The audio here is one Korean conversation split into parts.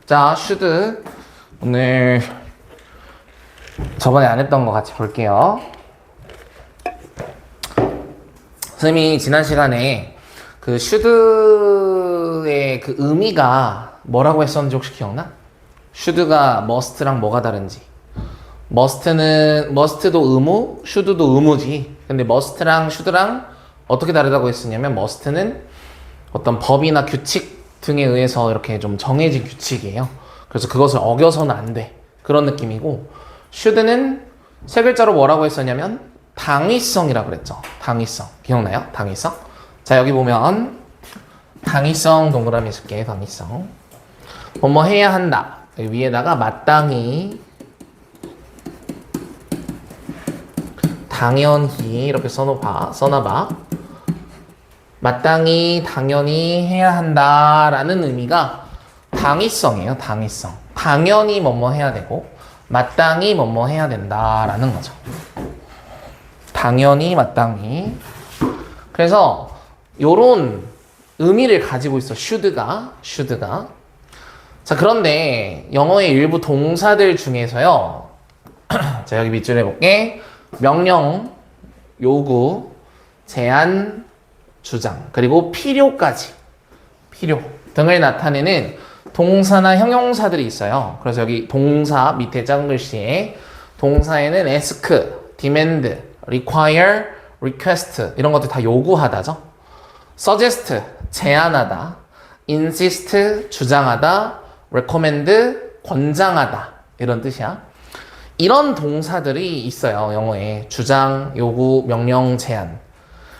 자, should 오늘 저번에 안 했던 거 같이 볼게요. 선생님이 지난 시간에 그 should의 그 의미가 뭐라고 했었는지 혹시 기억나? should가 must랑 뭐가 다른지. must도 의무, should도 의무지. 근데 must랑 should랑 어떻게 다르다고 했었냐면 must는 어떤 법이나 규칙 등에 의해서 이렇게 좀 정해진 규칙이에요. 그래서 그것을 어겨서는 안 돼. 그런 느낌이고 should는 세 글자로 뭐라고 했었냐면 당위성이라고 그랬죠. 당위성. 기억나요? 당위성. 자, 여기 보면 당위성 동그라미 쓸게. 당위성. 뭐뭐 해야 한다. 여기 위에다가 마땅히, 당연히 이렇게 써놔봐. 마땅히, 당연히 해야 한다라는 의미가 당위성이에요. 당위성. 당연히 뭐뭐 해야 되고 마땅히 뭐뭐 해야 된다라는 거죠. 당연히, 마땅히. 그래서 요런 의미를 가지고 있어. should가. 자, 그런데 영어의 일부 동사들 중에서요. 자, 여기 밑줄에 해볼게. 명령, 요구, 제안, 주장, 그리고 필요까지, 필요 등을 나타내는 동사나 형용사들이 있어요. 그래서 여기 동사 밑에 작은 글씨에 동사에는 ask, demand, require, request 이런 것들 다 요구하다죠. suggest, 제안하다, insist, 주장하다, recommend, 권장하다 이런 뜻이야. 이런 동사들이 있어요. 영어에 주장, 요구, 명령, 제안.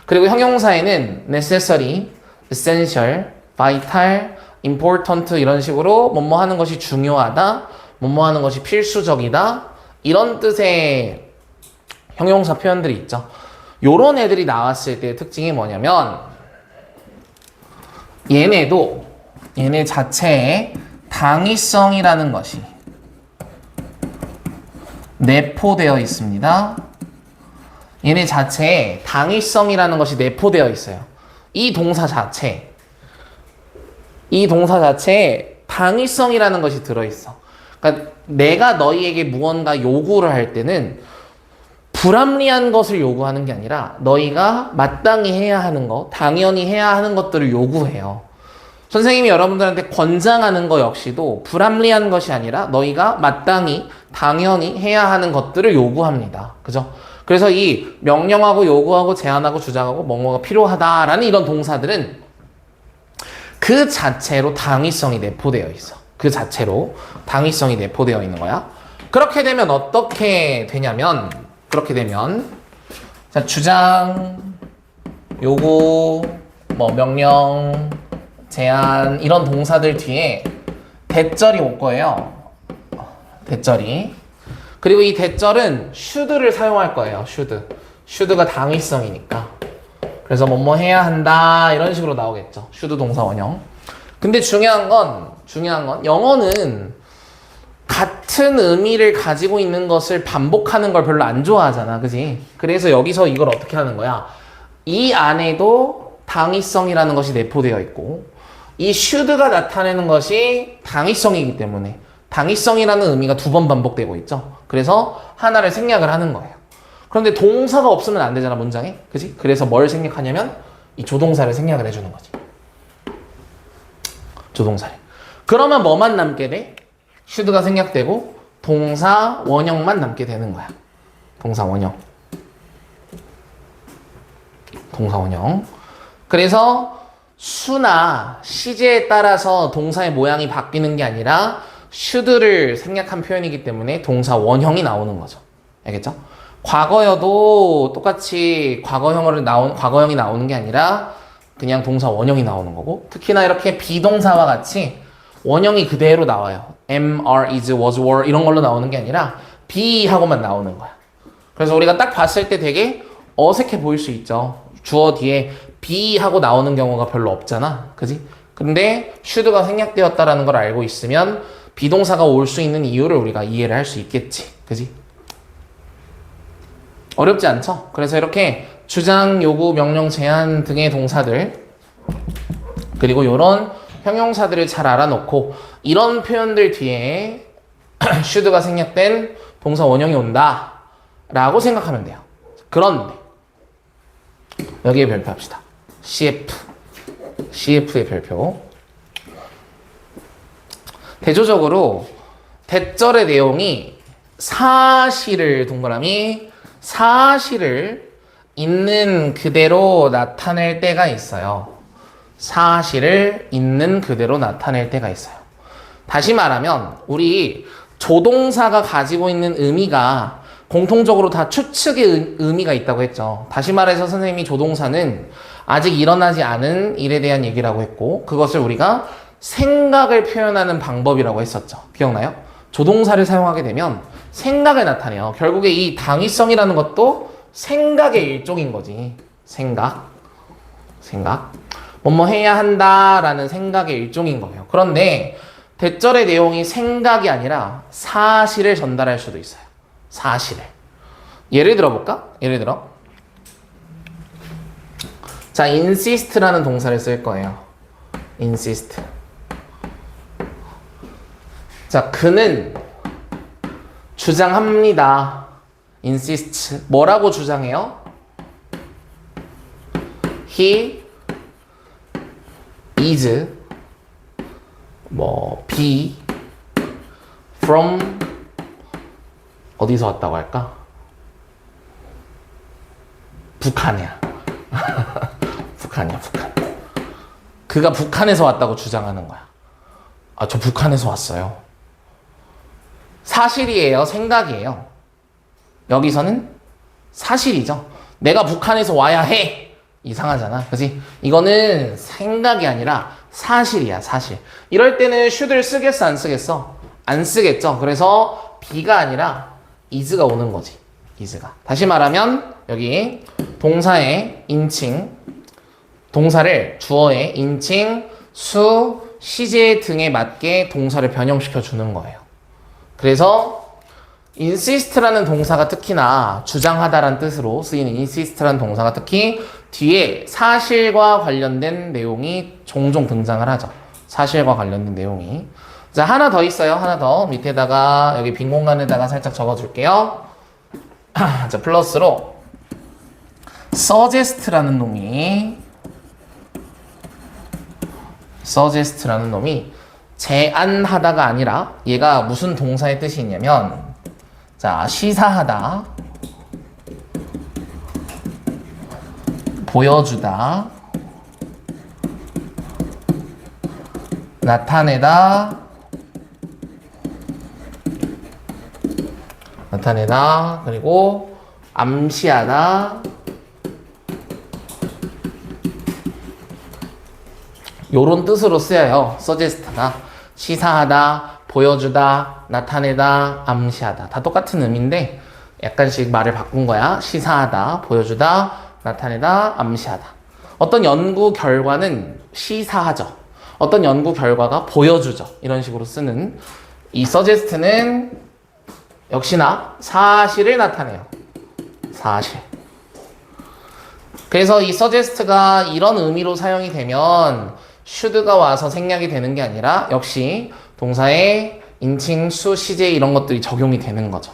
그리고 형용사에는 necessary, essential, vital, important 이런 식으로 뭐뭐 하는 것이 중요하다, 뭐뭐 하는 것이 필수적이다 이런 뜻의 형용사 표현들이 있죠. 요런 애들이 나왔을 때의 특징이 뭐냐면 얘네 자체에 당위성이라는 것이 내포되어 있습니다. 얘네 자체에 당위성이라는 것이 내포되어 있어요. 이 동사 자체에 당위성이라는 것이 들어있어. 그러니까 내가 너희에게 무언가 요구를 할 때는 불합리한 것을 요구하는 게 아니라 너희가 마땅히 해야 하는 것, 당연히 해야 하는 것들을 요구해요. 선생님이 여러분들한테 권장하는 거 역시도 불합리한 것이 아니라 너희가 마땅히, 당연히 해야 하는 것들을 요구합니다. 그죠? 그래서 이 명령하고 요구하고 제안하고 주장하고 뭐뭐가 필요하다라는 이런 동사들은 그 자체로 당위성이 내포되어 있어. 그 자체로 당위성이 내포되어 있는 거야. 그렇게 되면 어떻게 되냐면 자, 주장, 요구, 명령, 제안 이런 동사들 뒤에 대절이 올 거예요. 대절이. 그리고 이 대절은 should를 사용할 거예요. should가 당위성이니까. 그래서 뭐뭐 해야 한다 이런 식으로 나오겠죠. should 동사 원형. 근데 중요한 건 영어는 같은 의미를 가지고 있는 것을 반복하는 걸 별로 안 좋아하잖아. 그지? 그래서 여기서 이걸 어떻게 하는 거야? 이 안에도 당위성이라는 것이 내포되어 있고 이 should가 나타내는 것이 당위성이기 때문에 당위성이라는 의미가 두 번 반복되고 있죠. 그래서 하나를 생략을 하는 거예요. 그런데 동사가 없으면 안 되잖아, 문장에. 그지? 그래서 뭘 생략하냐면 이 조동사를 생략을 해주는 거지. 조동사를. 그러면 뭐만 남게 돼? should가 생략되고 동사 원형만 남게 되는 거야. 동사 원형. 그래서 수나 시제에 따라서 동사의 모양이 바뀌는 게 아니라 should를 생략한 표현이기 때문에 동사 원형이 나오는 거죠. 알겠죠? 과거여도 똑같이 과거형이 나오는 게 아니라 그냥 동사 원형이 나오는 거고, 특히나 이렇게 비동사와 같이 원형이 그대로 나와요. am, are, is, was, were 이런 걸로 나오는 게 아니라 be 하고만 나오는 거야. 그래서 우리가 딱 봤을 때 되게 어색해 보일 수 있죠. 주어 뒤에 be 하고 나오는 경우가 별로 없잖아. 그지? 근데 should가 생략되었다라는 걸 알고 있으면 비동사가 올 수 있는 이유를 우리가 이해를 할 수 있겠지. 그지? 어렵지 않죠? 그래서 이렇게 주장, 요구, 명령, 제안 등의 동사들 그리고 이런 형용사들을 잘 알아놓고 이런 표현들 뒤에 should가 생략된 동사 원형이 온다 라고 생각하면 돼요. 그런데 여기에 별표합시다. CF의 별표. 대조적으로 대절의 내용이 사실을 동그라미 사실을 있는 그대로 나타낼 때가 있어요. 사실을 있는 그대로 나타낼 때가 있어요. 다시 말하면 우리 조동사가 가지고 있는 의미가 공통적으로 다 추측의 의미가 있다고 했죠. 다시 말해서 선생님이 조동사는 아직 일어나지 않은 일에 대한 얘기라고 했고 그것을 우리가 생각을 표현하는 방법이라고 했었죠. 기억나요? 조동사를 사용하게 되면 생각을 나타내요. 결국에 이 당위성이라는 것도 생각의 일종인 거지. 생각. 뭐뭐 해야 한다라는 생각의 일종인 거예요. 그런데 대절의 내용이 생각이 아니라 사실을 전달할 수도 있어요. 사실을. 예를 들어볼까? 예를 들어 자, insist라는 동사를 쓸 거예요. insist. 자, 그는 주장합니다. insist. 뭐라고 주장해요? He is be from 어디서 왔다고 할까? 북한이야. 북한. 그가 북한에서 왔다고 주장하는 거야. 아, 저 북한에서 왔어요. 사실이에요? 생각이에요? 여기서는 사실이죠. 내가 북한에서 와야 해. 이상하잖아. 그치? 이거는 생각이 아니라 사실이야, 사실. 이럴 때는 should를 쓰겠어, 안 쓰겠어? 안 쓰겠죠. 그래서 be가 아니라 is가 오는 거지. is가. 다시 말하면 여기 동사의 인칭, 동사를 주어의 인칭, 수, 시제 등에 맞게 동사를 변형시켜 주는 거예요. 그래서 insist라는 동사가 특히나 주장하다란 뜻으로 쓰이는 insist라는 동사가 특히 뒤에 사실과 관련된 내용이 종종 등장을 하죠. 사실과 관련된 내용이. 자, 하나 더 있어요. 하나 더. 밑에다가 여기 빈 공간에다가 살짝 적어줄게요. 자, 플러스로 suggest라는 놈이 제안하다가 아니라 얘가 무슨 동사의 뜻이 있냐면 자, 시사하다, 보여주다, 나타내다, 그리고 암시하다, 요런 뜻으로 쓰여요. suggest가 시사하다, 보여주다, 나타내다, 암시하다. 다 똑같은 의미인데 약간씩 말을 바꾼 거야. 시사하다, 보여주다, 나타내다, 암시하다. 어떤 연구 결과는 시사하죠. 어떤 연구 결과가 보여주죠. 이런 식으로 쓰는 이 suggest는 역시나 사실을 나타내요. 사실. 그래서 이 suggest가 이런 의미로 사용이 되면 should가 와서 생략이 되는 게 아니라 역시 동사의 인칭, 수, 시제 이런 것들이 적용이 되는 거죠.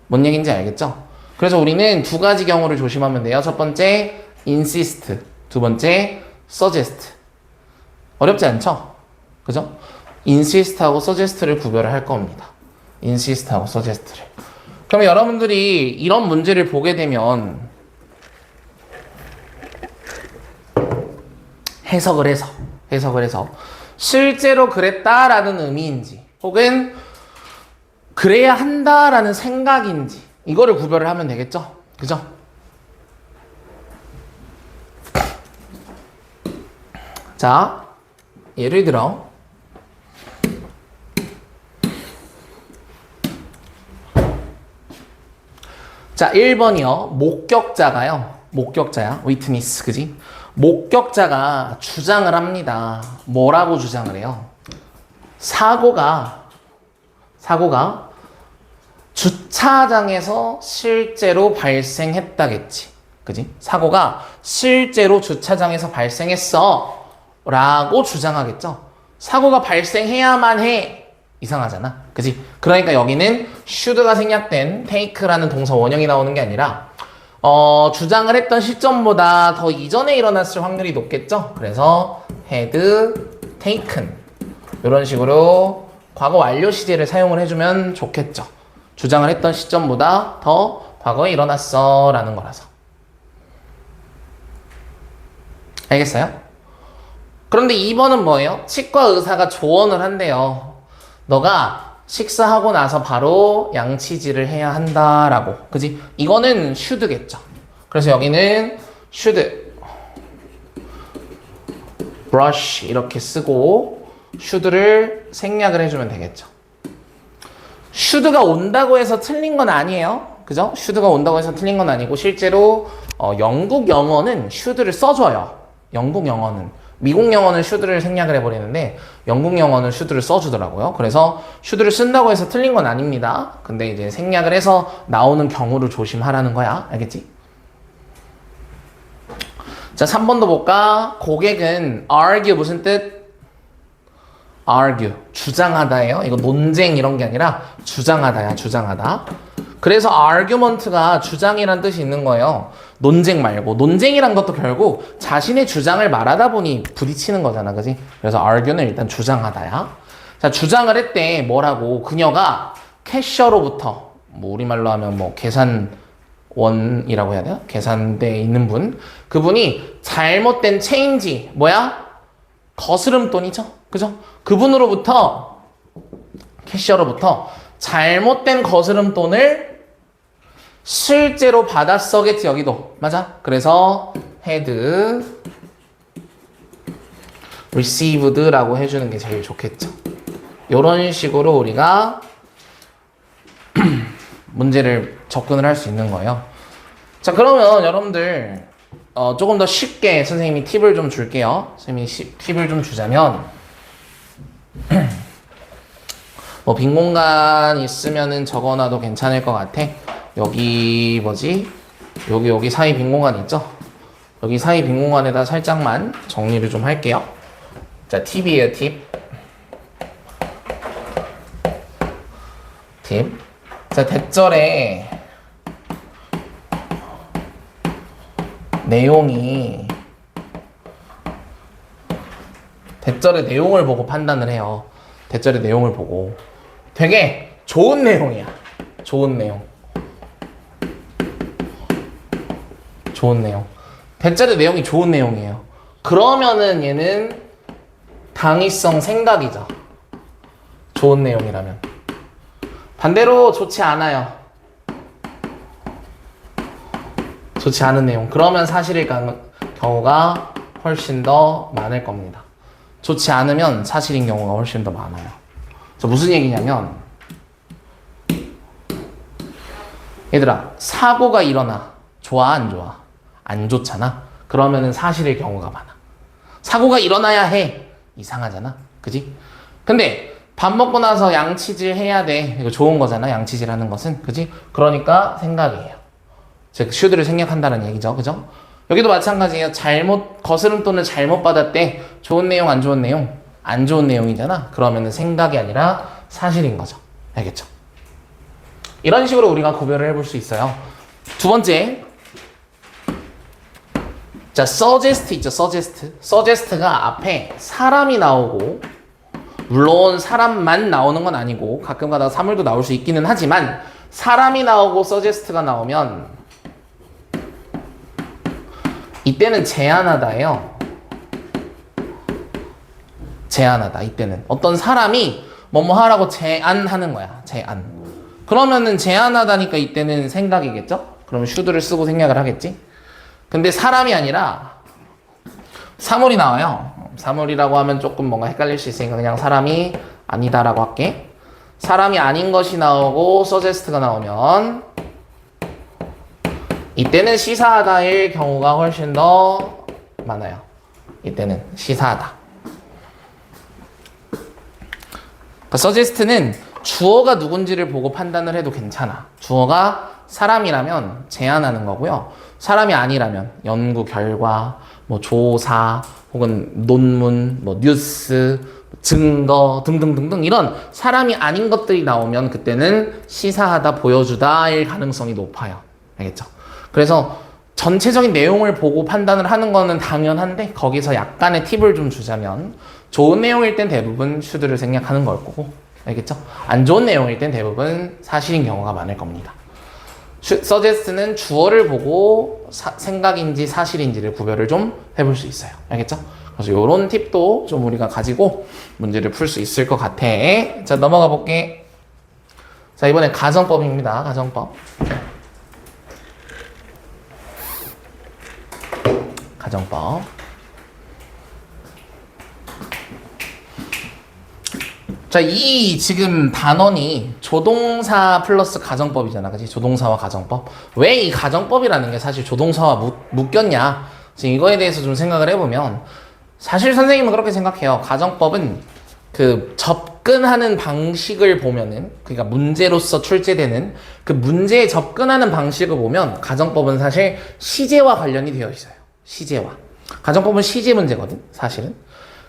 뭔 얘기인지 알겠죠? 그래서 우리는 두 가지 경우를 조심하면 돼요. 첫 번째 insist, 두 번째 suggest. 어렵지 않죠? 그죠? insist하고 suggest를 구별을 할 겁니다. insist하고 suggest를. 그러면 여러분들이 이런 문제를 보게 되면 해석을 해서 실제로 그랬다라는 의미인지 혹은 그래야 한다라는 생각인지 이거를 구별을 하면 되겠죠? 그죠? 자, 예를 들어 자, 1번이요. 목격자야. witness, 그지? 목격자가 주장을 합니다. 뭐라고 주장을 해요? 사고가 주차장에서 실제로 발생했다겠지. 그지? 사고가 실제로 주차장에서 발생했어. 라고 주장하겠죠. 사고가 발생해야만 해. 이상하잖아. 그지? 그러니까 여기는 should가 생략된 take라는 동사 원형이 나오는 게 아니라 주장을 했던 시점보다 더 이전에 일어났을 확률이 높겠죠? 그래서 had taken 이런 식으로 과거 완료 시제를 사용을 해주면 좋겠죠. 주장을 했던 시점보다 더 과거에 일어났어 라는 거라서. 알겠어요? 그런데 2번은 뭐예요? 치과 의사가 조언을 한대요. 너가 식사하고 나서 바로 양치질을 해야 한다라고. 그지? 이거는 should겠죠. 그래서 여기는 should brush 이렇게 쓰고 should를 생략을 해주면 되겠죠. should가 온다고 해서 틀린 건 아니에요. 그죠? should가 온다고 해서 틀린 건 아니고 실제로 영국 영어는 should를 써줘요. 영국 영어는. 미국 영어는 should를 생략을 해버리는데 영국 영어는 should를 써주더라고요. 그래서 should를 쓴다고 해서 틀린 건 아닙니다. 근데 이제 생략을 해서 나오는 경우를 조심하라는 거야. 알겠지? 자, 3번도 볼까? 고객은 argue 무슨 뜻? argue. 주장하다예요. 이거 논쟁 이런 게 아니라 주장하다야. 주장하다. 그래서 argument가 주장이란 뜻이 있는 거예요. 논쟁 말고. 논쟁이란 것도 결국 자신의 주장을 말하다 보니 부딪히는 거잖아. 그지? 그래서 argue는 일단 주장하다야. 자, 주장을 했대. 뭐라고? 그녀가 캐셔로부터, 뭐 우리말로 하면 뭐 계산원이라고 해야 되나? 계산대에 있는 분. 그분이 잘못된 체인지, 뭐야? 거스름돈이죠. 그죠? 그분으로부터, 캐셔로부터 잘못된 거스름돈을 실제로 받았어겠지. 여기도 맞아. 그래서 had received라고 해주는 게 제일 좋겠죠. 이런 식으로 우리가 문제를 접근을 할 수 있는 거예요. 자, 그러면 여러분들 조금 더 쉽게 선생님이 팁을 좀 줄게요. 선생님이 팁을 좀 주자면 뭐 빈 공간 있으면은 적어놔도 괜찮을 것 같아. 여기 뭐지? 여기 사이 빈 공간 있죠? 여기 사이 빈 공간에다 살짝만 정리를 좀 할게요. 자, 팁이에요, 팁. 팁. 자, 대절에 내용이 대절의 내용을 보고 판단을 해요. 대절의 내용을 보고 되게 좋은 내용이야. 좋은 내용. 좋은 내용. 대절의 내용이 좋은 내용이에요. 그러면은 얘는 당위성 생각이죠. 좋은 내용이라면. 반대로 좋지 않아요. 좋지 않은 내용. 그러면 사실일 경우가 훨씬 더 많을 겁니다. 좋지 않으면 사실인 경우가 훨씬 더 많아요. 그래서 무슨 얘기냐면 얘들아, 사고가 일어나. 좋아, 안 좋아? 안 좋잖아. 그러면은 사실일 경우가 많아. 사고가 일어나야 해. 이상하잖아. 그지? 근데 밥 먹고 나서 양치질 해야 돼. 이거 좋은 거잖아. 양치질 하는 것은. 그지? 그러니까 생각이에요. 즉 should를 생략한다는 얘기죠. 그죠? 여기도 마찬가지예요. 거스름돈을 잘못 받았대. 좋은 내용, 안 좋은 내용? 안 좋은 내용이잖아. 그러면은 생각이 아니라 사실인 거죠. 알겠죠? 이런 식으로 우리가 구별을 해볼 수 있어요. 두 번째. 자, suggest 있죠. suggest가 앞에 사람이 나오고, 물론 사람만 나오는 건 아니고 가끔 가다가 사물도 나올 수 있기는 하지만 사람이 나오고 suggest가 나오면 이때는 제안하다예요. 제안하다. 이때는 어떤 사람이 뭐뭐 하라고 제안하는 거야. 제안. 그러면은 제안하다니까 이때는 생각이겠죠? 그러면 should를 쓰고 생략을 하겠지? 근데 사람이 아니라 사물이 나와요. 사물이라고 하면 조금 뭔가 헷갈릴 수 있으니까 그냥 사람이 아니다라고 할게. 사람이 아닌 것이 나오고 suggest가 나오면 이때는 시사하다일 경우가 훨씬 더 많아요. 이때는 시사하다. 그러니까 suggest는 주어가 누군지를 보고 판단을 해도 괜찮아. 주어가 사람이라면 제안하는 거고요. 사람이 아니라면 연구 결과, 뭐 조사, 혹은 논문, 뭐 뉴스, 증거 등등등등 이런 사람이 아닌 것들이 나오면 그때는 시사하다, 보여주다일 가능성이 높아요. 알겠죠? 그래서 전체적인 내용을 보고 판단을 하는 거는 당연한데 거기서 약간의 팁을 좀 주자면 좋은 내용일 땐 대부분 슈드를 생략하는 걸 거고, 알겠죠? 안 좋은 내용일 땐 대부분 사실인 경우가 많을 겁니다. 서제스트는 주어를 보고 생각인지 사실인지를 구별을 좀 해볼 수 있어요. 알겠죠? 그래서 이런 팁도 좀 우리가 가지고 문제를 풀 수 있을 것 같아. 자, 넘어가 볼게. 자, 이번엔 가정법입니다. 가정법. 가정법. 자, 이 지금 단원이 조동사 플러스 가정법이잖아. 그치? 조동사와 가정법. 왜 이 가정법이라는 게 사실 조동사와 묶였냐? 지금 이거에 대해서 좀 생각을 해보면 사실 선생님은 그렇게 생각해요. 가정법은 그 접근하는 방식을 보면은, 그러니까 문제로서 출제되는 그 문제에 접근하는 방식을 보면 가정법은 사실 시제와 관련이 되어 있어요. 시제와. 가정법은 시제 문제거든, 사실은.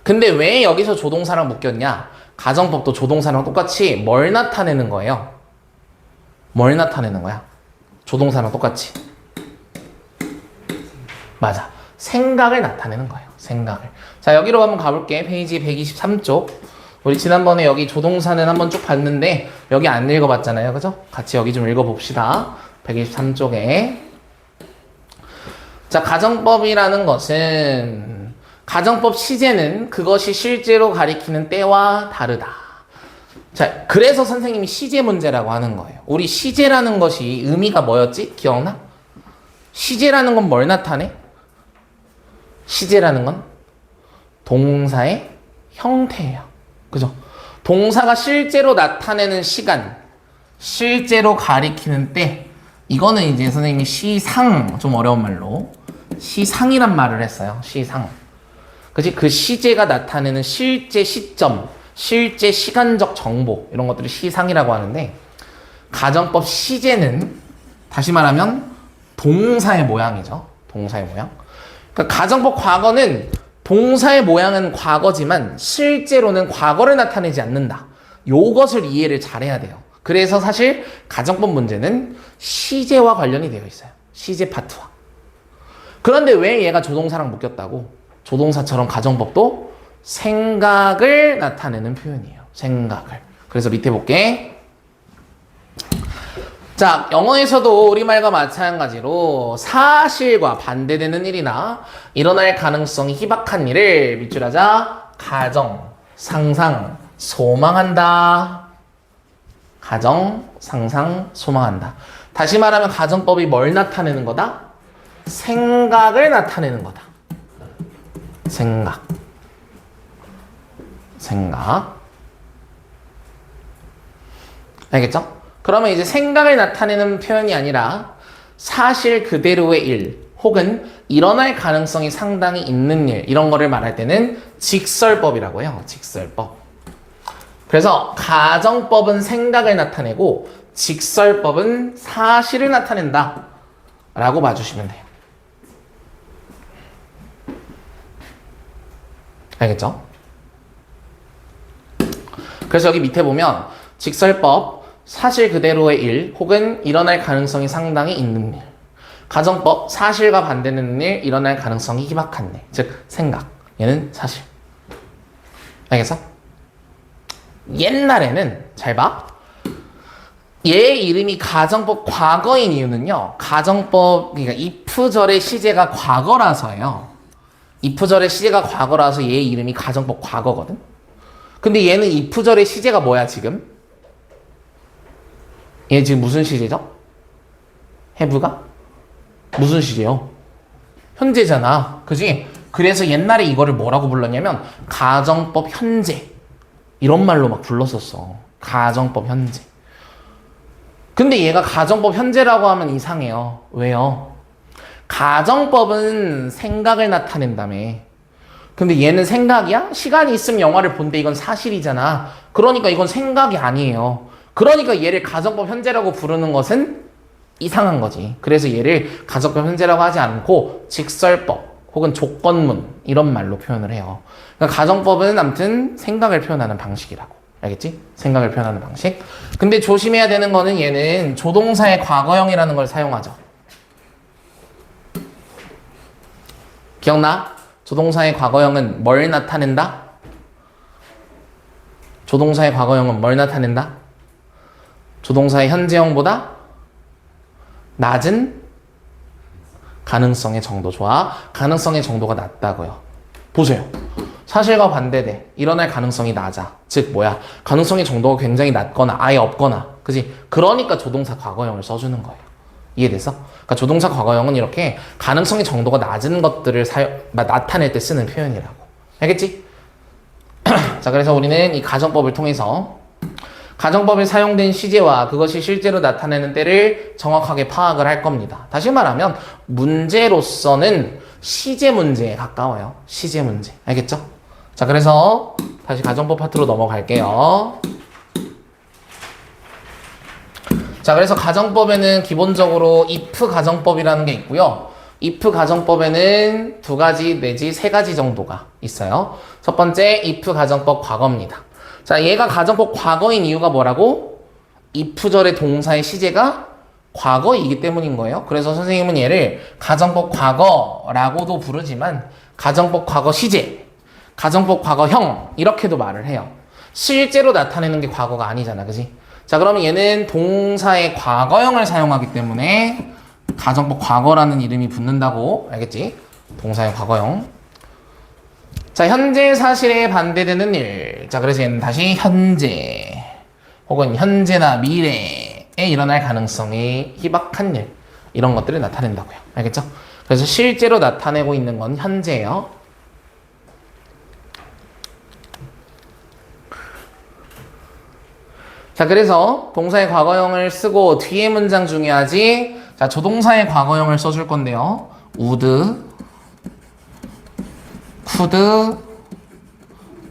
근데 왜 여기서 조동사랑 묶였냐? 가정법도 조동사랑 똑같이 뭘 나타내는 거예요? 뭘 나타내는 거야? 조동사랑 똑같이. 맞아. 생각을 나타내는 거예요. 생각을. 자, 여기로 한번 가볼게. 페이지 123쪽. 우리 지난번에 여기 조동사는 한번 쭉 봤는데 여기 안 읽어봤잖아요. 그죠? 같이 여기 좀 읽어봅시다. 123쪽에. 자, 가정법이라는 것은 가정법 시제는 그것이 실제로 가리키는 때와 다르다. 자, 그래서 선생님이 시제 문제라고 하는 거예요. 우리 시제라는 것이 의미가 뭐였지? 기억나? 시제라는 건 뭘 나타내? 시제라는 건 동사의 형태예요. 그죠? 동사가 실제로 나타내는 시간, 실제로 가리키는 때, 이거는 이제 선생님이 시상, 좀 어려운 말로 시상이란 말을 했어요. 시상. 그치? 그 시제가 나타내는 실제 시점, 실제 시간적 정보, 이런 것들을 시상이라고 하는데, 가정법 시제는 다시 말하면 동사의 모양이죠. 동사의 모양. 그러니까 가정법 과거는 동사의 모양은 과거지만 실제로는 과거를 나타내지 않는다. 요것을 이해를 잘해야 돼요. 그래서 사실 가정법 문제는 시제와 관련이 되어 있어요. 시제 파트와. 그런데 왜 얘가 조동사랑 묶였다고? 조동사처럼 가정법도 생각을 나타내는 표현이에요. 생각을. 그래서 밑에 볼게. 자, 영어에서도 우리말과 마찬가지로 사실과 반대되는 일이나 일어날 가능성이 희박한 일을 밑줄 하자 가정, 상상, 소망한다. 가정, 상상, 소망한다. 다시 말하면 가정법이 뭘 나타내는 거다? 생각을 나타내는 거다. 생각. 알겠죠? 그러면 이제 생각을 나타내는 표현이 아니라 사실 그대로의 일 혹은 일어날 가능성이 상당히 있는 일, 이런 거를 말할 때는 직설법이라고 해요. 직설법. 그래서 가정법은 생각을 나타내고 직설법은 사실을 나타낸다 라고 봐주시면 돼요. 알겠죠? 그래서 여기 밑에 보면 직설법, 사실 그대로의 일 혹은 일어날 가능성이 상당히 있는 일. 가정법, 사실과 반대되는 일, 일어날 가능성이 희박한 일. 즉 생각. 얘는 사실. 알겠어? 옛날에는 잘 봐. 얘 이름이 가정법 과거인 이유는요. 가정법, 그러니까 if절의 시제가 과거라서예요. if절의 시제가 과거라서 얘 이름이 가정법 과거거든. 근데 얘는 if절의 시제가 뭐야 지금? 얘 지금 무슨 시제죠? have가? 무슨 시제요? 현재잖아. 그지? 그래서 옛날에 이거를 뭐라고 불렀냐면 가정법 현재 이런 말로 막 불렀었어. 가정법 현재. 근데 얘가 가정법 현재라고 하면 이상해요. 왜요? 가정법은 생각을 나타낸다며. 근데 얘는 생각이야? 시간이 있으면 영화를 본데 이건 사실이잖아. 그러니까 이건 생각이 아니에요. 그러니까 얘를 가정법 현재라고 부르는 것은 이상한 거지. 그래서 얘를 가정법 현재라고 하지 않고 직설법 혹은 조건문 이런 말로 표현을 해요. 그러니까 가정법은 아무튼 생각을 표현하는 방식이라고. 알겠지? 생각을 표현하는 방식. 근데 조심해야 되는 거는 얘는 조동사의 과거형이라는 걸 사용하죠. 기억나? 조동사의 과거형은 뭘 나타낸다? 조동사의 과거형은 뭘 나타낸다? 조동사의 현재형보다 낮은 가능성의 정도. 좋아. 가능성의 정도가 낮다고요. 보세요. 사실과 반대돼. 일어날 가능성이 낮아. 즉 뭐야? 가능성의 정도가 굉장히 낮거나 아예 없거나. 그지? 그러니까 조동사 과거형을 써주는 거예요. 이해됐어? 그러니까 조동사 과거형은 이렇게 가능성의 정도가 낮은 것들을 나타낼 때 쓰는 표현이라고. 알겠지? 자, 그래서 우리는 이 가정법을 통해서 가정법에 사용된 시제와 그것이 실제로 나타내는 때를 정확하게 파악을 할 겁니다. 다시 말하면 문제로서는 시제 문제에 가까워요. 시제 문제. 알겠죠? 자, 그래서 다시 가정법 파트로 넘어갈게요. 자, 그래서 가정법에는 기본적으로 if 가정법이라는 게 있고요. if 가정법에는 2가지 내지 3가지 정도가 있어요. 첫 번째 if 가정법 과거입니다. 자, 얘가 가정법 과거인 이유가 뭐라고? if절의 동사의 시제가 과거이기 때문인 거예요. 그래서 선생님은 얘를 가정법 과거라고도 부르지만 가정법 과거 시제, 가정법 과거형 이렇게도 말을 해요. 실제로 나타내는 게 과거가 아니잖아. 그지? 자, 그러면 얘는 동사의 과거형을 사용하기 때문에 가정법 과거라는 이름이 붙는다고. 알겠지? 동사의 과거형. 자, 현재 사실에 반대되는 일. 자, 그래서 얘는 다시 현재 혹은 현재나 미래에 일어날 가능성이 희박한 일, 이런 것들을 나타낸다고요. 알겠죠? 그래서 실제로 나타내고 있는 건 현재예요. 자, 그래서 동사의 과거형을 쓰고 뒤에 문장 중요하지. 자, 조동사의 과거형을 써줄 건데요. would, could,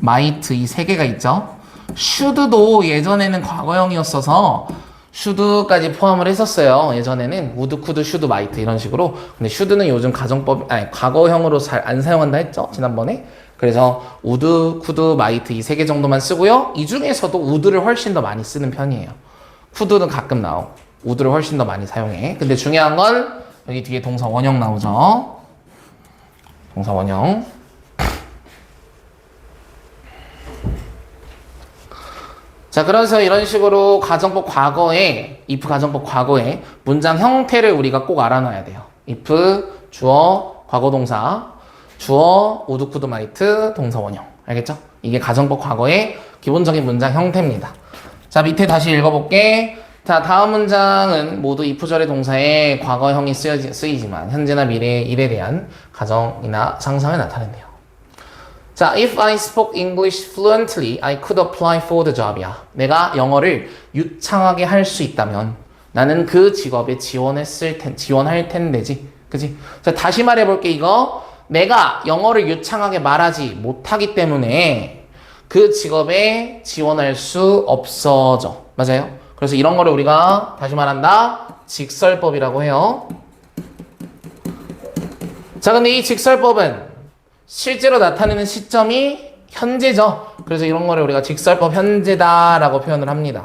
might 이 3개가 있죠. should도 예전에는 과거형이었어서 should까지 포함을 했었어요. 예전에는 would, could, should, might 이런 식으로. 근데 should는 요즘 과거형으로 잘 안 사용한다 했죠. 지난번에. 그래서 would, could, might 이 3개 정도만 쓰고요. 이 중에서도 would를 훨씬 더 많이 쓰는 편이에요. could는 가끔 나오고 would를 훨씬 더 많이 사용해. 근데 중요한 건 여기 뒤에 동사 원형 나오죠. 동사 원형. 자, 그래서 이런 식으로 가정법 과거에, if 가정법 과거에 문장 형태를 우리가 꼭 알아놔야 돼요. if, 주어, 과거동사, 주어, would, could, might, 동사 원형. 알겠죠? 이게 가정법 과거의 기본적인 문장 형태입니다. 자, 밑에 다시 읽어볼게. 자, 다음 문장은 모두 if절의 동사에 과거형이 쓰이지만 현재나 미래의 일에 대한 가정이나 상상을 나타낸대요. 자, if I spoke English fluently, I could apply for the job이야. 내가 영어를 유창하게 할 수 있다면 나는 그 직업에 지원할 텐데지. 그지? 자, 다시 말해볼게, 이거. 내가 영어를 유창하게 말하지 못하기 때문에 그 직업에 지원할 수 없어져. 맞아요? 그래서 이런 거를 우리가 다시 말한다. 직설법이라고 해요. 자, 근데 이 직설법은 실제로 나타내는 시점이 현재죠. 그래서 이런 거를 우리가 직설법 현재다라고 표현을 합니다.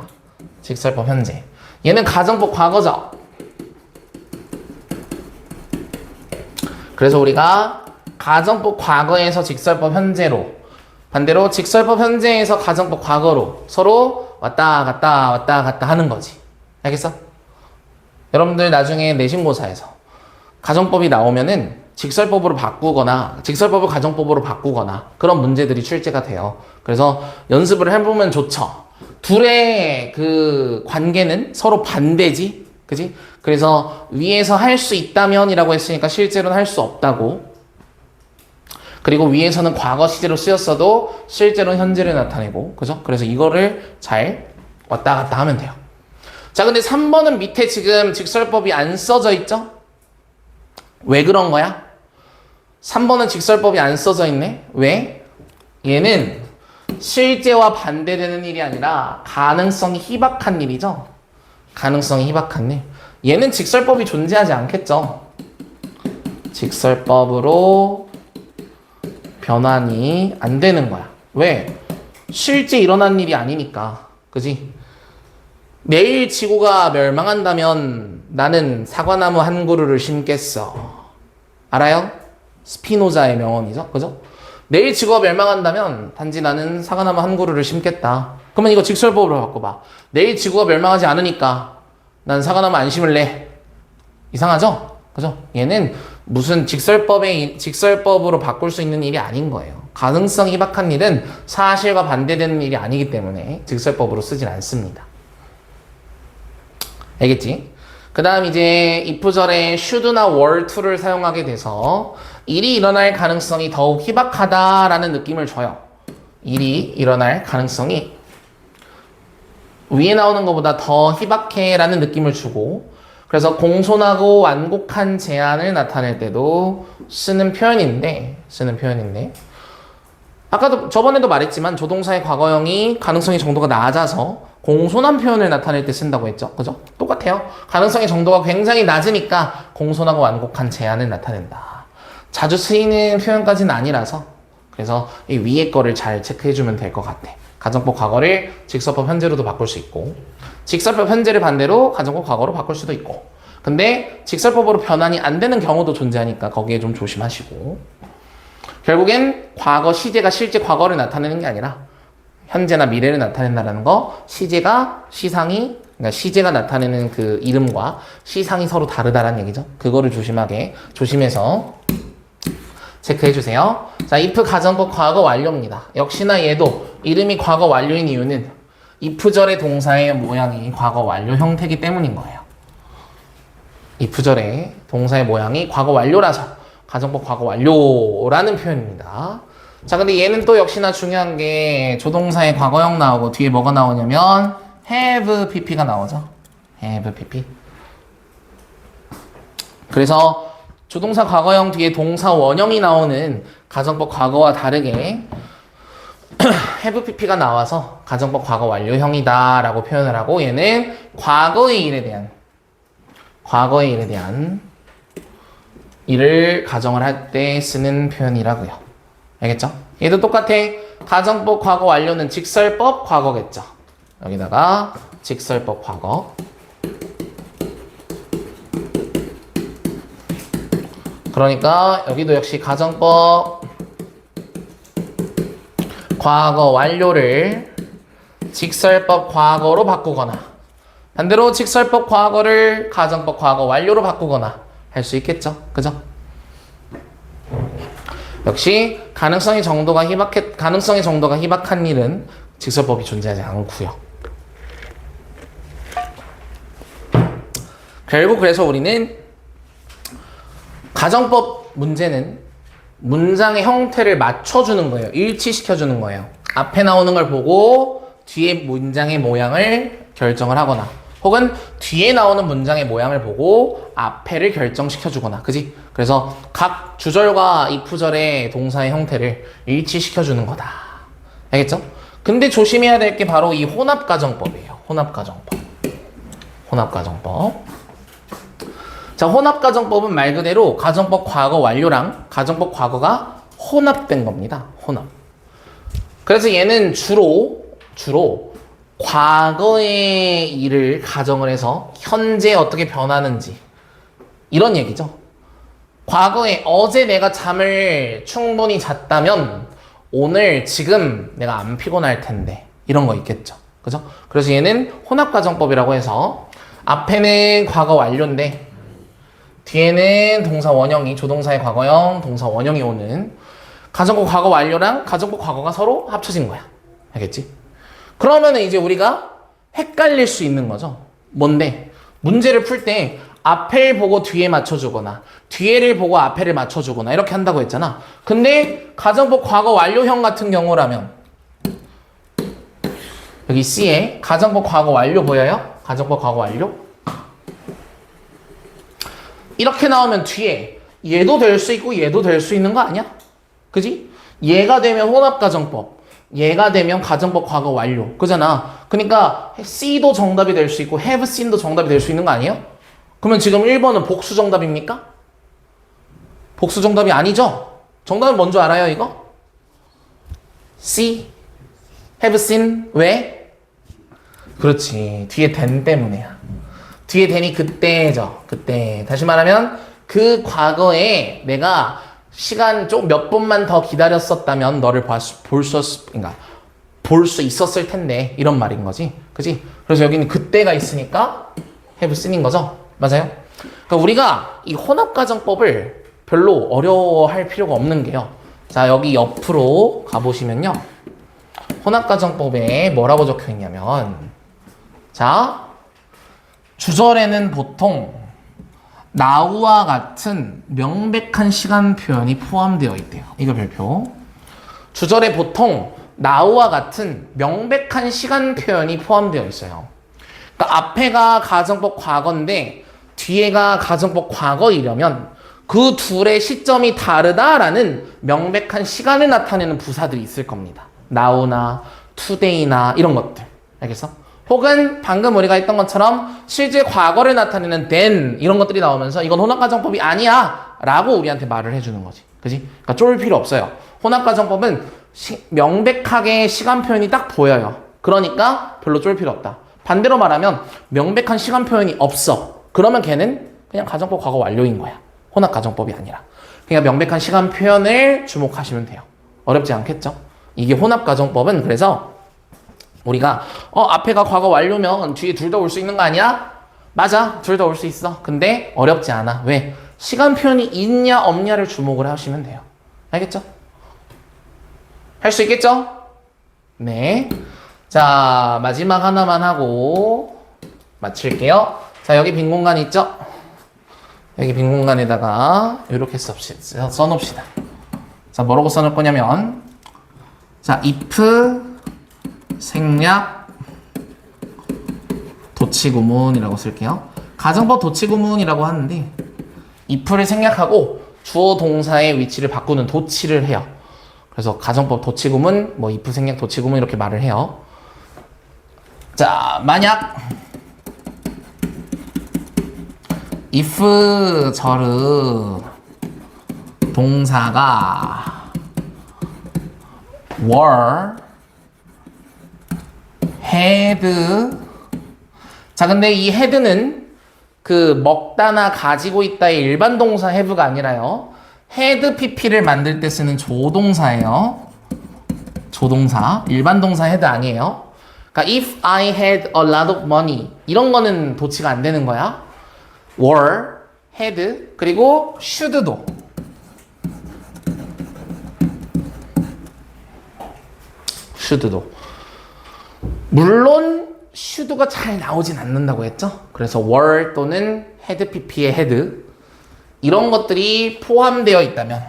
직설법 현재. 얘는 가정법 과거죠. 그래서 우리가 가정법 과거에서 직설법 현재로, 반대로 직설법 현재에서 가정법 과거로 서로 왔다 갔다 하는 거지. 알겠어? 여러분들 나중에 내신고사에서 가정법이 나오면은 직설법으로 바꾸거나 직설법을 가정법으로 바꾸거나 그런 문제들이 출제가 돼요. 그래서 연습을 해보면 좋죠. 둘의 그 관계는 서로 반대지. 그지? 그래서 위에서 할 수 있다면이라고 했으니까 실제로는 할 수 없다고. 그리고 위에서는 과거 시제로 쓰였어도 실제로는 현재를 나타내고. 그죠? 그래서 이거를 잘 왔다 갔다 하면 돼요. 자, 근데 3번은 밑에 지금 직설법이 안 써져 있죠? 왜 그런 거야? 3번은 직설법이 안 써져 있네? 왜? 얘는 실제와 반대되는 일이 아니라 가능성이 희박한 일이죠? 가능성이 희박한 일. 얘는 직설법이 존재하지 않겠죠. 직설법으로 변환이 안 되는 거야. 왜? 실제 일어난 일이 아니니까. 그지? 내일 지구가 멸망한다면 나는 사과나무 한 그루를 심겠어. 알아요? 스피노자의 명언이죠. 그죠? 내일 지구가 멸망한다면 단지 나는 사과나무 한 그루를 심겠다. 그러면 이거 직설법으로 바꿔봐. 내일 지구가 멸망하지 않으니까 난 사과나무 안 심을래. 이상하죠? 그죠? 얘는 무슨 직설법으로 바꿀 수 있는 일이 아닌 거예요. 가능성이 희박한 일은 사실과 반대되는 일이 아니기 때문에 직설법으로 쓰진 않습니다. 알겠지? 그 다음 이제 if절에 should나 were to를 사용하게 돼서 일이 일어날 가능성이 더욱 희박하다라는 느낌을 줘요. 일이 일어날 가능성이 위에 나오는 것보다 더 희박해 라는 느낌을 주고, 그래서 공손하고 완곡한 제안을 나타낼 때도 쓰는 표현인데 아까도 저번에도 말했지만 조동사의 과거형이 가능성의 정도가 낮아서 공손한 표현을 나타낼 때 쓴다고 했죠. 그죠? 똑같아요. 가능성의 정도가 굉장히 낮으니까 공손하고 완곡한 제안을 나타낸다. 자주 쓰이는 표현까지는 아니라서 그래서 이 위에 거를 잘 체크해주면 될 것 같아. 가정법 과거를 직설법 현재로도 바꿀 수 있고, 직설법 현재를 반대로 가정법 과거로 바꿀 수도 있고, 근데 직설법으로 변환이 안 되는 경우도 존재하니까 거기에 좀 조심하시고, 결국엔 과거 시제가 실제 과거를 나타내는 게 아니라 현재나 미래를 나타낸다는 거, 시제가 시상이, 그러니까 시제가 나타내는 그 이름과 시상이 서로 다르다는 얘기죠. 그거를 조심해서 체크해주세요. 자, if 가정법 과거 완료입니다. 역시나 얘도 이름이 과거 완료인 이유는 if절의 동사의 모양이 과거 완료 형태이기 때문인 거예요. if절의 동사의 모양이 과거 완료라서 가정법 과거 완료라는 표현입니다. 자, 근데 얘는 또 역시나 중요한 게 조동사의 과거형 나오고 뒤에 뭐가 나오냐면 have pp가 나오죠. have pp. 그래서 조동사 과거형 뒤에 동사 원형이 나오는 가정법 과거와 다르게 have pp가 나와서 가정법 과거 완료형이다 라고 표현을 하고, 얘는 과거의 일에 대한 일을 가정을 할 때 쓰는 표현이라고요. 알겠죠? 얘도 똑같아. 가정법 과거 완료는 직설법 과거겠죠. 여기다가 직설법 과거. 그러니까 여기도 역시 가정법 과거 완료를 직설법 과거로 바꾸거나, 반대로 직설법 과거를 가정법 과거 완료로 바꾸거나 할 수 있겠죠. 그죠? 역시 가능성의 정도가 희박한 일은 직설법이 존재하지 않고요. 결국 그래서 우리는 가정법 문제는 문장의 형태를 맞춰주는 거예요. 일치시켜주는 거예요. 앞에 나오는 걸 보고 뒤에 문장의 모양을 결정을 하거나, 혹은 뒤에 나오는 문장의 모양을 보고 앞에를 결정시켜주거나, 그지? 그래서 각 주절과 if절의 동사의 형태를 일치시켜주는 거다. 알겠죠? 근데 조심해야 될 게 바로 이 혼합가정법이에요. 혼합가정법. 자, 혼합가정법은 말 그대로 가정법 과거 완료랑 가정법 과거가 혼합된 겁니다. 혼합. 그래서 얘는 주로 과거의 일을 가정을 해서 현재에 어떻게 변하는지 이런 얘기죠. 과거에 어제 내가 잠을 충분히 잤다면 오늘 지금 내가 안 피곤할 텐데 이런 거 있겠죠. 그죠? 그래서 얘는 혼합가정법이라고 해서 앞에는 과거 완료인데 뒤에는 동사 원형이, 조동사의 과거형, 동사 원형이 오는 가정법 과거 완료랑 가정법 과거가 서로 합쳐진 거야. 알겠지? 그러면은 이제 우리가 헷갈릴 수 있는 거죠. 뭔데? 문제를 풀 때 앞을 보고 뒤에 맞춰주거나 뒤에를 보고 앞에를 맞춰주거나 이렇게 한다고 했잖아. 근데 가정법 과거 완료형 같은 경우라면 여기 C에 가정법 과거 완료 보여요? 가정법 과거 완료? 이렇게 나오면 뒤에 얘도 될 수 있고 얘도 될 수 있는 거 아니야? 그지? 얘가 되면 혼합가정법, 얘가 되면 가정법 과거 완료. 그잖아. 그러니까 C도 정답이 될 수 있고 have seen도 정답이 될 수 있는 거 아니에요? 그러면 지금 1번은 복수 정답입니까? 복수 정답이 아니죠? 정답은 뭔 줄 알아요, 이거? C. have seen. 왜? 그렇지. 뒤에 than 때문이야. 뒤에 than이 그때죠. 그때. 다시 말하면 그 과거에 내가 시간 좀 몇 분만 더 기다렸었다면 너를 그러니까 볼 수 있었을 텐데 이런 말인 거지. 그지? 그래서 여기는 그때가 있으니까 have seen인 거죠. 맞아요? 그러니까 우리가 이 혼합가정법을 별로 어려워할 필요가 없는 게요. 자, 여기 옆으로 가보시면요. 혼합가정법에 뭐라고 적혀 있냐면, 자, 주절에는 보통 now와 같은 명백한 시간 표현이 포함되어 있대요. 이거 별표. 주절에 보통 now와 같은 명백한 시간 표현이 포함되어 있어요. 그러니까 앞에가 가정법 과거인데 뒤에가 가정법 과거이려면 그 둘의 시점이 다르다라는 명백한 시간을 나타내는 부사들이 있을 겁니다. now나 today나 이런 것들. 알겠어? 혹은 방금 우리가 했던 것처럼 실제 과거를 나타내는 then 이런 것들이 나오면서 이건 혼합가정법이 아니야 라고 우리한테 말을 해주는 거지. 그지? 그러니까 쫄 필요 없어요. 혼합가정법은 명백하게 시간 표현이 딱 보여요. 그러니까 별로 쫄 필요 없다. 반대로 말하면 명백한 시간 표현이 없어. 그러면 걔는 그냥 가정법 과거 완료인 거야. 혼합가정법이 아니라. 그러니까 명백한 시간 표현을 주목하시면 돼요. 어렵지 않겠죠? 이게 혼합가정법은 그래서 우리가 앞에가 과거 완료면 뒤에 둘 다 올 수 있는 거 아니야? 맞아. 둘 다 올 수 있어. 근데 어렵지 않아. 왜? 시간 표현이 있냐 없냐를 주목을 하시면 돼요. 알겠죠? 할 수 있겠죠? 네. 자, 마지막 하나만 하고 마칠게요. 자, 여기 빈 공간 있죠? 여기 빈 공간에다가 이렇게 써놓읍시다. 자, 뭐라고 써놓을 거냐면, 자, if 생략 도치구문이라고 쓸게요. 가정법 도치구문이라고 하는데 if를 생략하고 주어 동사의 위치를 바꾸는 도치를 해요. 그래서 가정법 도치구문, 뭐 if 생략 도치구문 이렇게 말을 해요. 자, 만약 if 절의 동사가 were, had. 자, 근데 이 had는 그 먹다나 가지고 있다의 일반 동사 have가 아니라요. had pp를 만들 때 쓰는 조동사예요. 조동사. 일반 동사 had 아니에요. 그러니까 if I had a lot of money 이런 거는 도치가 안 되는 거야. were, had, 그리고 should도. should도. 물론 should가 잘 나오진 않는다고 했죠. 그래서 were 또는 had pp의 had 이런 것들이 포함되어 있다면,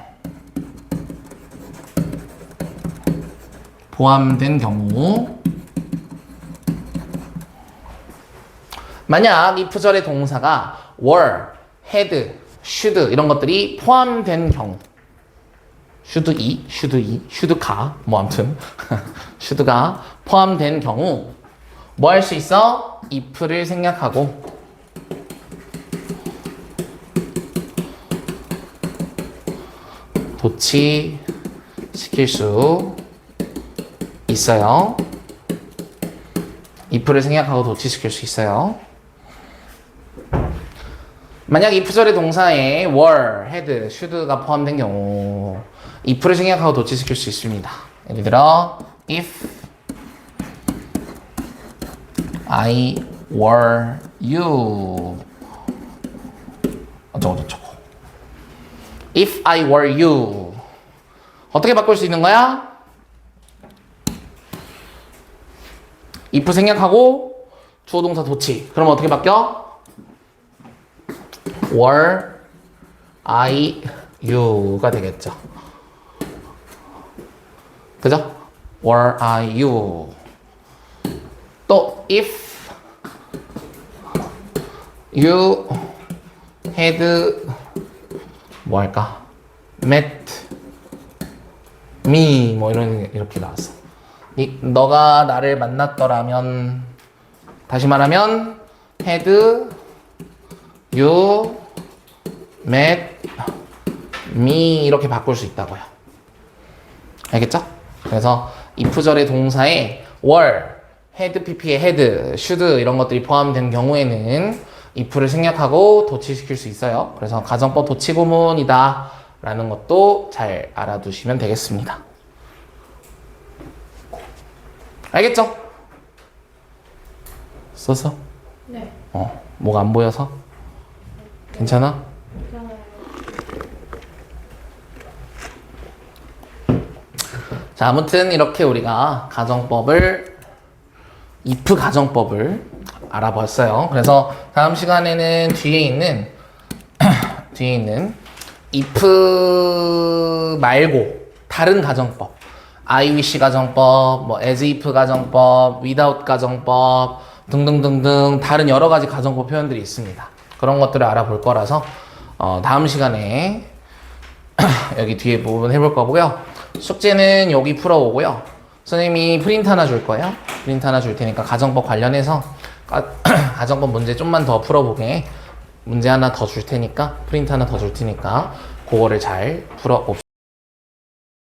포함된 경우, 만약 if 절의 동사가 were, had, should 이런 것들이 포함된 경우, should가 뭐 아무튼 should가 포함된 경우 뭐 할 수 있어? if를 생략하고 도치시킬 수 있어요. if를 생략하고 도치시킬 수 있어요. 만약 if절의 동사에 were, had, should가 포함된 경우 if를 생략하고 도치시킬 수 있습니다. 예를 들어 if I were you 어쩌고저쩌고. If I were you 어떻게 바꿀 수 있는 거야? if 생략하고 주어 동사 도치. 그럼 어떻게 바뀌어? were I you가 되겠죠. 그죠? were I you. 또 if you had 뭐 할까? met me 뭐 이렇게 나왔어. 너가 나를 만났더라면, 다시 말하면 had You met me 이렇게 바꿀 수 있다고요. 알겠죠? 그래서 if절의 동사에 were, had pp의 had, should 이런 것들이 포함된 경우에는 if를 생략하고 도치시킬 수 있어요. 그래서 가정법 도치구문이다 라는 것도 잘 알아두시면 되겠습니다. 알겠죠? 써서? 네. 뭐가 안 보여서? 괜찮아? 괜찮아요. 자, 아무튼 이렇게 우리가 가정법을 if 가정법을 알아봤어요. 그래서 다음 시간에는 뒤에 있는 if 말고 다른 가정법, I wish 가정법, 뭐 as if 가정법, without 가정법 등등등등 다른 여러 가지 가정법 표현들이 있습니다. 그런 것들을 알아볼 거라서 다음 시간에 여기 뒤에 부분 해볼 거고요. 숙제는 여기 풀어오고요. 선생님이 프린트 하나 줄 거예요. 프린트 하나 줄 테니까 가정법 관련해서 가정법 문제 좀만 더 풀어보게 문제 하나 더 줄 테니까 프린트 하나 더 줄 테니까 그거를 잘 풀어봅시다.